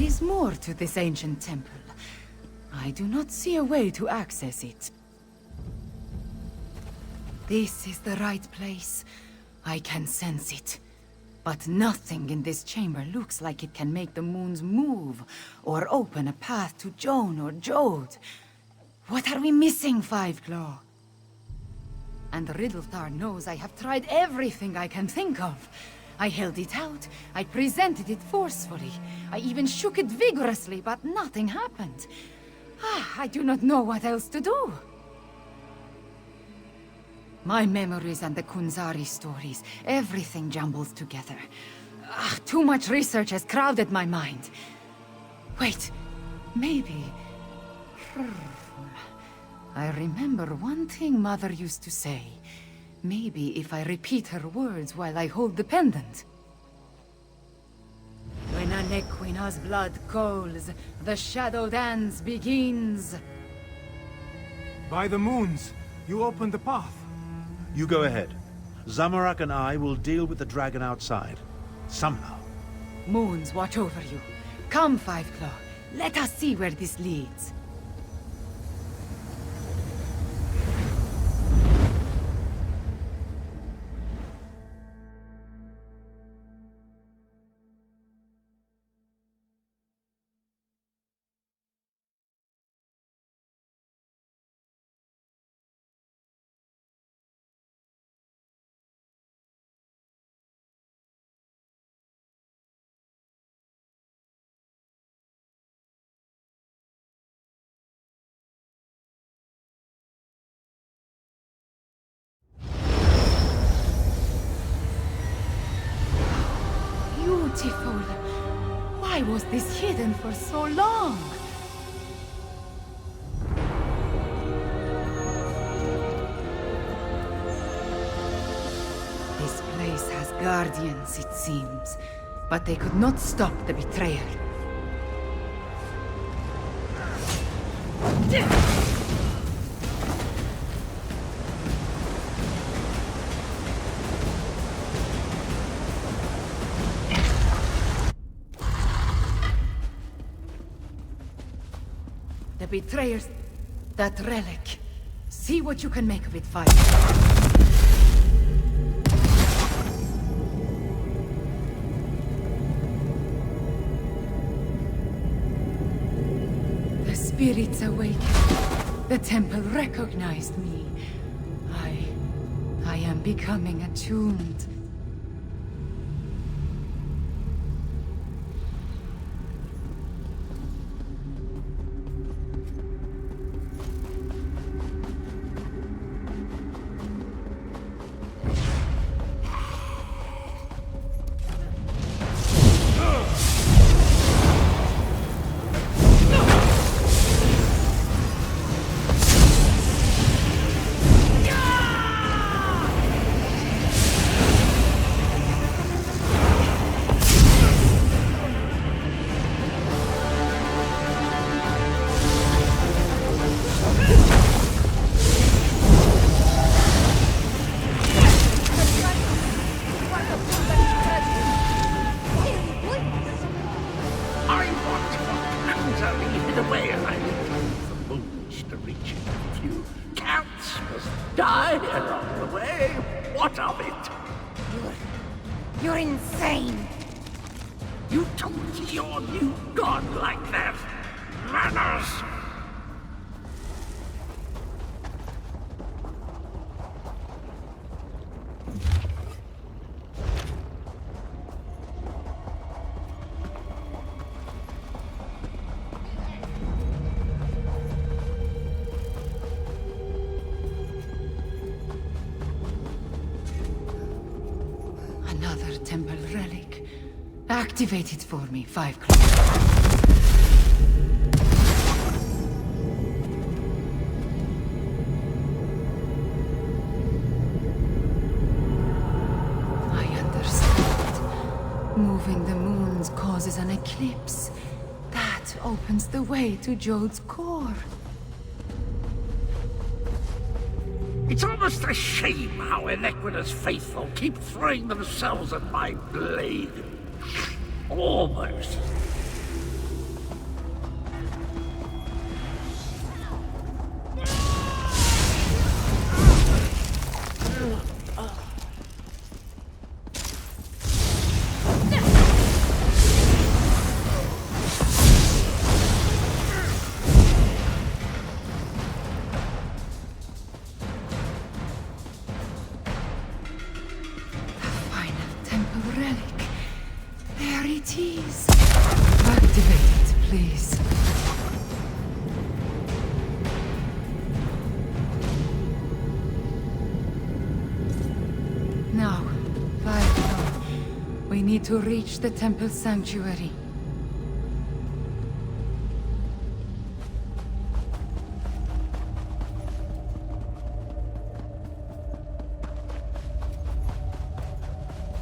is more to this ancient temple. I do not see a way to access it. This is the right place. I can sense it. But nothing in this chamber looks like it can make the moons move, or open a path to Joan or Jode. What are we missing, Fiveclaw? And Riddlethar knows I have tried everything I can think of. I held it out, I presented it forcefully, I even shook it vigorously, but nothing happened. I do not know what else to do. My memories and the Kunzari stories, everything jumbles together. Too much research has crowded my mind. Wait, maybe... I remember one thing Mother used to say. Maybe if I repeat her words while I hold the pendant. When an Equina's blood coals, the shadow dance begins. By the moons, you opened the path. You go ahead. Zamorak and I will deal with the dragon outside. Somehow. Moons watch over you. Come, Fiveclaw. Let us see where this leads. Beautiful. Why was this hidden for so long? This place has guardians, it seems, but they could not stop the betrayal. The betrayers... that relic. See what you can make of it, Fire. The spirits awakened. The temple recognized me. I am becoming attuned. You're insane! You talk to your new god like that? Manners! Another temple relic. Activate it for me, Fiveclaw. I understand. Moving the moons causes an eclipse. That opens the way to Jode's core. It's almost a shame how Inequita's faithful keep throwing themselves at my blade. Almost. it is. Activate it, please. Now, 5 more. We need to reach the temple sanctuary.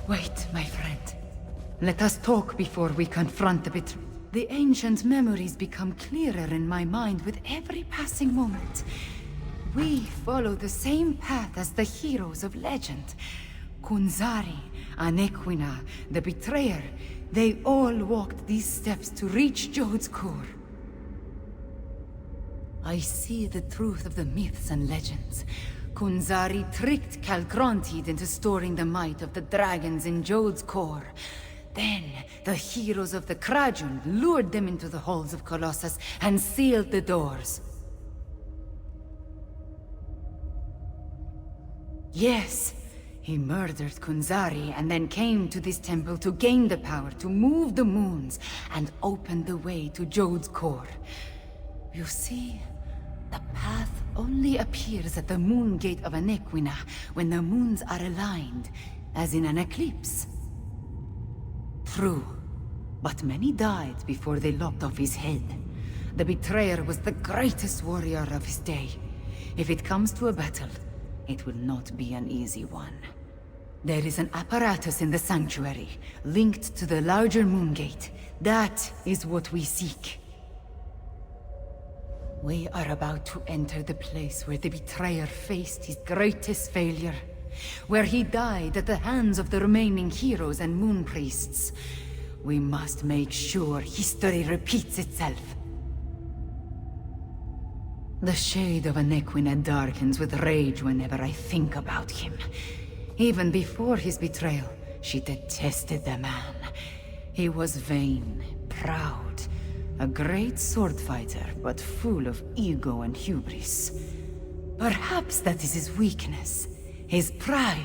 Wait, my friend. Let us talk before we confront the betrayal. The ancient memories become clearer in my mind with every passing moment. We follow the same path as the heroes of legend. Kunzari, Anequina, the Betrayer, they all walked these steps to reach Jode's core. I see the truth of the myths and legends. Kunzari tricked Calgrontiid into storing the might of the dragons in Jode's core. Then, the heroes of the Krajun lured them into the halls of Colossus and sealed the doors. Yes, he murdered Kunzari and then came to this temple to gain the power to move the moons and open the way to Jode's core. You see, the path only appears at the moon gate of Anequina when the moons are aligned, as in an eclipse. True, but many died before they lopped off his head. The Betrayer was the greatest warrior of his day. If it comes to a battle, it will not be an easy one. There is an apparatus in the sanctuary, linked to the larger moon gate. That is what we seek. We are about to enter the place where the Betrayer faced his greatest failure. Where he died at the hands of the remaining heroes and moon priests. We must make sure history repeats itself. The shade of Anequina darkens with rage whenever I think about him. Even before his betrayal, she detested the man. He was vain, proud, a great sword fighter, but full of ego and hubris. Perhaps that is his weakness. His pride.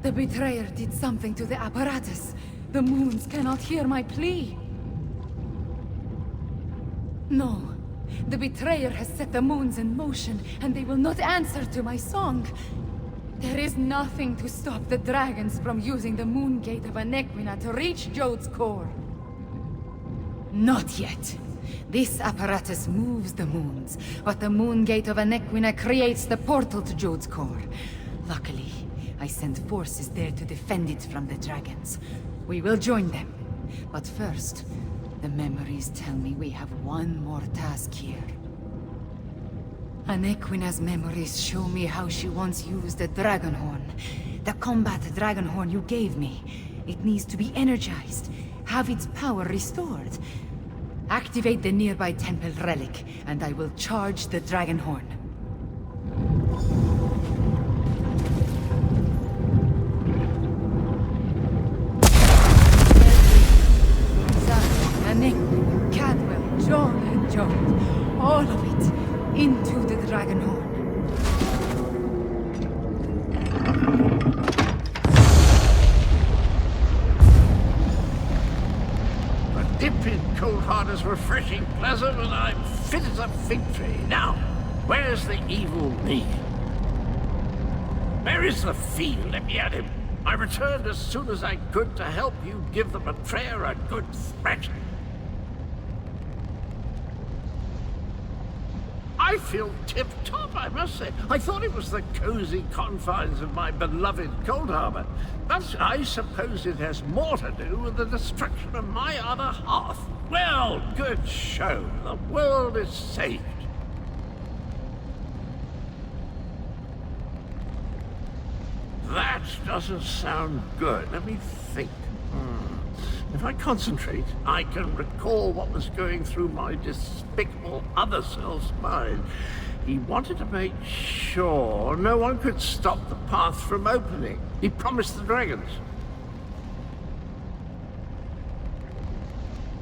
The Betrayer did something to the apparatus. The moons cannot hear my plea. No. The Betrayer has set the moons in motion, and they will not answer to my song. There is nothing to stop the dragons from using the moon gate of Anequina to reach Jode's core. Not yet. This apparatus moves the moons, but the moon gate of Anequina creates the portal to Jode's core. Luckily, I sent forces there to defend it from the dragons. We will join them. But first, the memories tell me we have one more task here. Anequina's memories show me how she once used the Dragonhorn. The combat Dragonhorn you gave me. It needs to be energized, have its power restored. Activate the nearby temple relic, and I will charge the Dragonhorn. Anequina, Cadwell, John and Joan, all of it, into the Dragonhorn. A dip in cold water is refreshing, pleasant, and I'm fit as a fig tree. Now, where's the evil me? Where is the fiend? Let me at him. I returned as soon as I could to help you give the betrayer a good thrashing. I feel tip-top, I must say. I thought it was the cozy confines of my beloved Cold Harbor, but I suppose it has more to do with the destruction of my other half. Well, good show. The world is saved. That doesn't sound good. Let me think. If I concentrate, I can recall what was going through my despicable other self's mind. He wanted to make sure no one could stop the path from opening. He promised the dragons.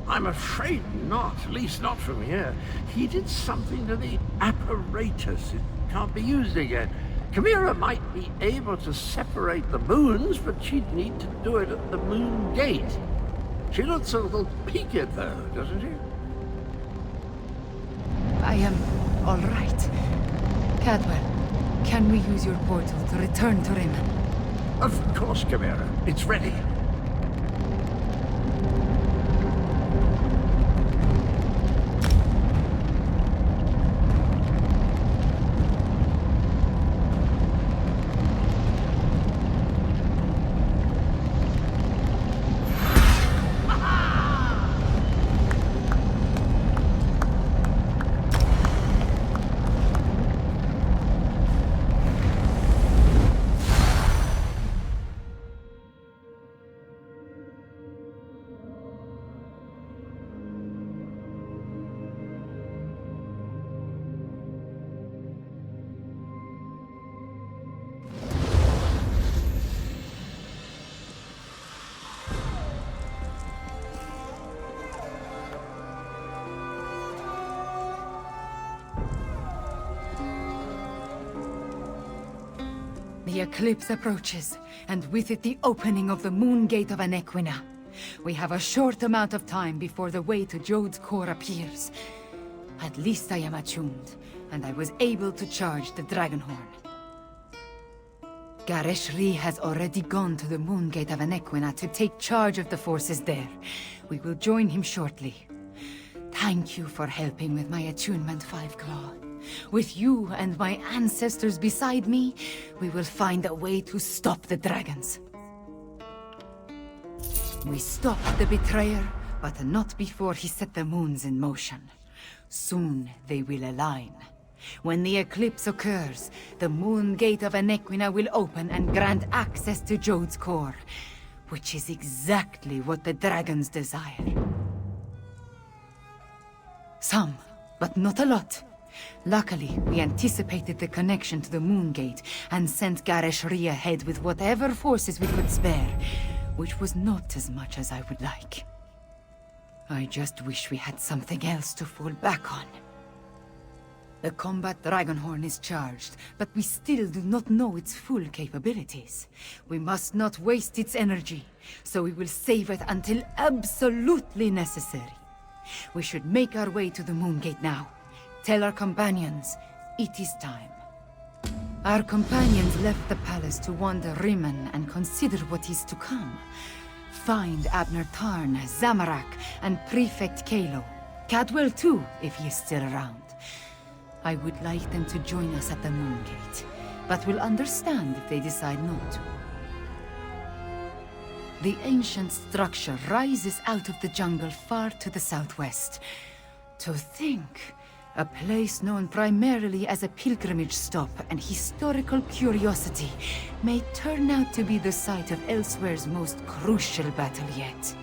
I'm afraid not, at least not from here. He did something to the apparatus. It can't be used again. Chimera might be able to separate the moons, but she'd need to do it at the moon gate. She looks a little peaked, though, doesn't she? I am all right. Cadwell, can we use your portal to return to Rimmon? Of course, Chimera. It's ready. The eclipse approaches, and with it the opening of the moon gate of Anequina. We have a short amount of time before the way to Jode's core appears. At least I am attuned, and I was able to charge the Dragonhorn. Gareshri has already gone to the moon gate of Anequina to take charge of the forces there. We will join him shortly. Thank you for helping with my attunement, Fiveclaw. With you and my ancestors beside me, we will find a way to stop the dragons. We stopped the betrayer, but not before he set the moons in motion. Soon they will align. When the eclipse occurs, the moon gate of Anequina will open and grant access to Jode's core, which is exactly what the dragons desire. Some, but not a lot. Luckily, we anticipated the connection to the moon gate and sent Gareshri ahead with whatever forces we could spare, which was not as much as I would like. I just wish we had something else to fall back on. The combat Dragonhorn is charged, but we still do not know its full capabilities. We must not waste its energy, so we will save it until absolutely necessary. We should make our way to the moon gate now. Tell our companions, it is time. Our companions left the palace to wander Rimmon and consider what is to come. Find Abner Tarn, Zamorak, and Prefect Kalo. Cadwell too, if he is still around. I would like them to join us at the moon gate. but will understand if they decide not to. The ancient structure rises out of the jungle far to the southwest. To think, a place known primarily as a pilgrimage stop and historical curiosity may turn out to be the site of Elsweyr's most crucial battle yet.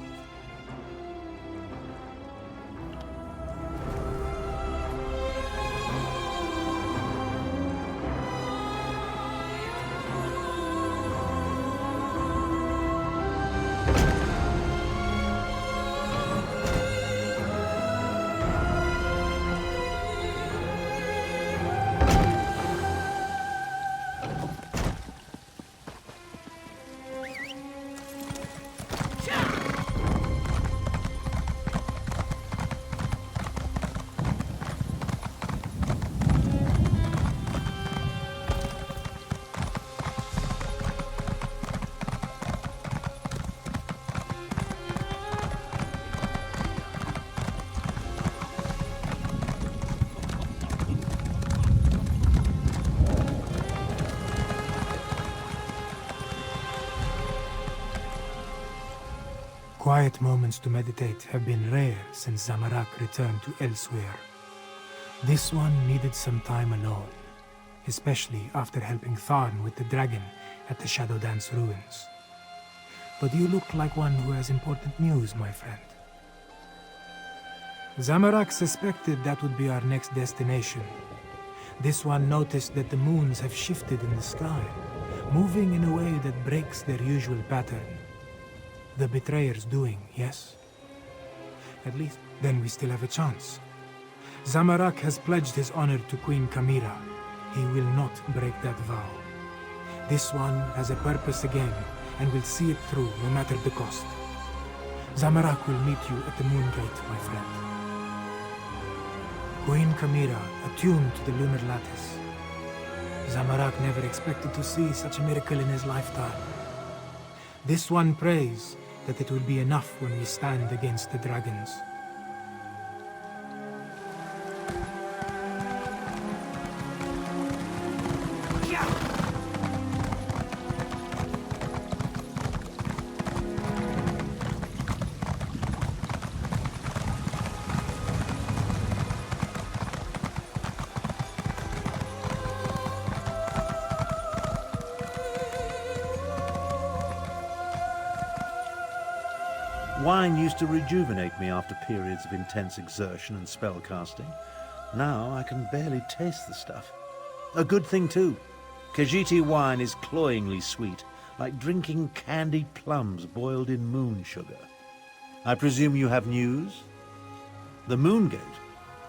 Quiet moments to meditate have been rare since Zamorak returned to Elsweyr. This one needed some time alone, especially after helping Tharn with the dragon at the Shadow Dance ruins. But you look like one who has important news, my friend. Zamorak suspected that would be our next destination. This one noticed that the moons have shifted in the sky, moving in a way that breaks their usual pattern. The betrayer's doing, yes? At least, then we still have a chance. Zamorak has pledged his honor to Queen Kamira. He will not break that vow. This one has a purpose again, and will see it through no matter the cost. Zamorak will meet you at the Moon Gate, my friend. Queen Kamira, attuned to the lunar lattice. Zamorak never expected to see such a miracle in his lifetime. This one prays that it will be enough when we stand against the dragons. Wine used to rejuvenate me after periods of intense exertion and spellcasting. Now I can barely taste the stuff. A good thing too. Khajiiti wine is cloyingly sweet, like drinking candied plums boiled in moon sugar. I presume you have news? The Moon Gate?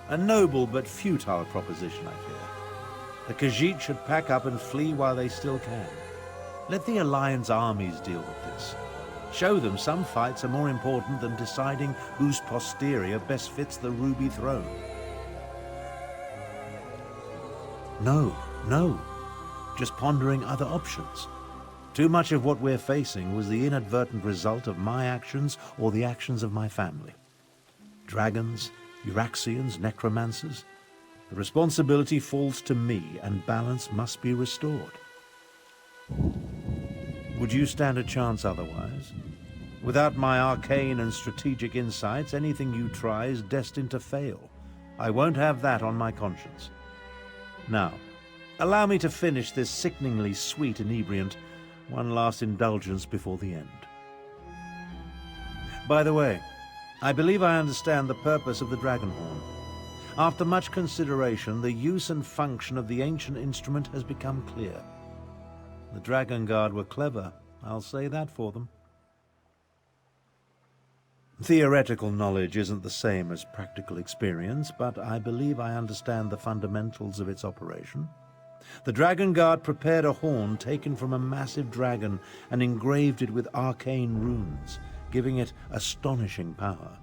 A noble but futile proposition, I fear. The Khajiit should pack up and flee while they still can. Let the Alliance armies deal with this. Show them some fights are more important than deciding whose posterior best fits the ruby throne. No. Just pondering other options. Too much of what we're facing was the inadvertent result of my actions or the actions of my family. Dragons, Uraxians, necromancers. The responsibility falls to me, and balance must be restored. Would you stand a chance otherwise? Without my arcane and strategic insights, anything you try is destined to fail. I won't have that on my conscience. Now, allow me to finish this sickeningly sweet inebriant, one last indulgence before the end. By the way, I believe I understand the purpose of the dragon horn. After much consideration, the use and function of the ancient instrument has become clear. The Dragon Guard were clever, I'll say that for them. Theoretical knowledge isn't the same as practical experience, but I believe I understand the fundamentals of its operation. The Dragon Guard prepared a horn taken from a massive dragon and engraved it with arcane runes, giving it astonishing power.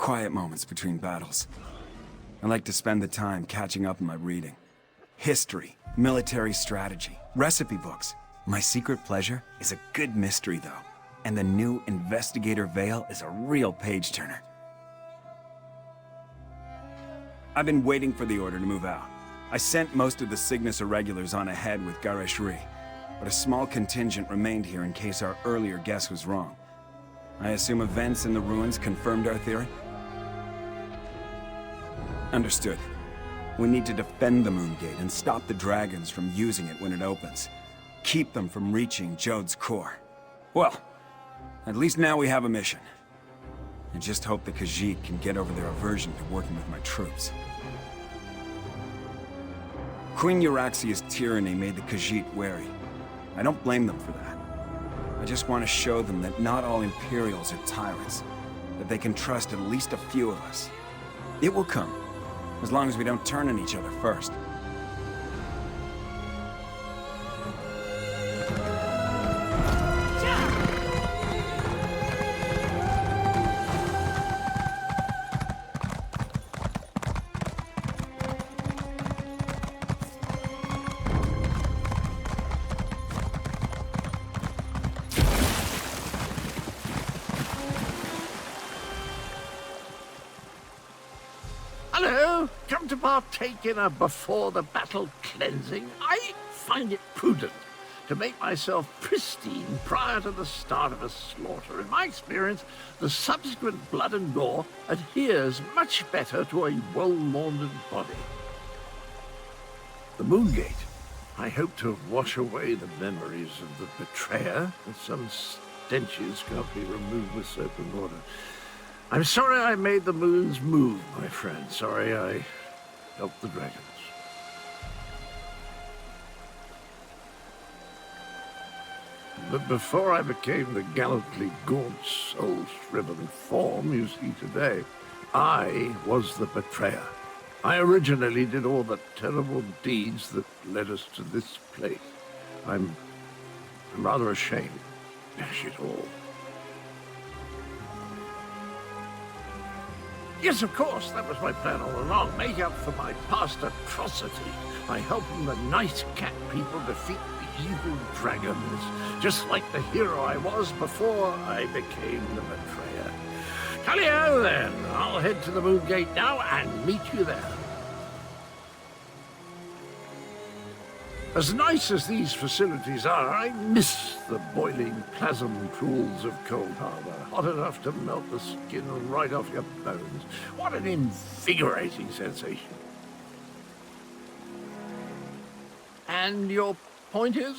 quiet moments between battles. I like to spend the time catching up on my reading. History, military strategy, recipe books. My secret pleasure is a good mystery, though. And the new Investigator Veil is a real page-turner. I've been waiting for the order to move out. I sent most of the Cygnus Irregulars on ahead with Gareshri, but a small contingent remained here in case our earlier guess was wrong. I assume events in the ruins confirmed our theory? Understood. We need to defend the Moongate and stop the dragons from using it when it opens. Keep them from reaching Jode's core. Well, at least now we have a mission. I just hope the Khajiit can get over their aversion to working with my troops. Queen Euraxia's tyranny made the Khajiit wary. I don't blame them for that. I just want to show them that not all Imperials are tyrants, that they can trust at least a few of us. It will come, as long as we don't turn on each other first. Hello! Come to partake in a before-the-battle cleansing? I find it prudent to make myself pristine prior to the start of a slaughter. In my experience, the subsequent blood and gore adheres much better to a well-laundered body. The Moongate. I hope to wash away the memories of the betrayer, and some stenches can't be removed with soap and water. I'm sorry I made the moons move, my friend. Sorry I helped the dragons. But before I became the gallantly gaunt, soul-shriven form you see today, I was the betrayer. I originally did all the terrible deeds that led us to this place. I'm rather ashamed. Dash it all. Yes, of course, that was my plan all along. Make up for my past atrocity by helping the nice cat people defeat the evil dragons, just like the hero I was before I became the betrayer. Tally-ho, then. I'll head to the Moongate now and meet you there. As nice as these facilities are, I miss the boiling plasm pools of Cold Harbor, hot enough to melt the skin right off your bones. What an invigorating sensation. And your point is?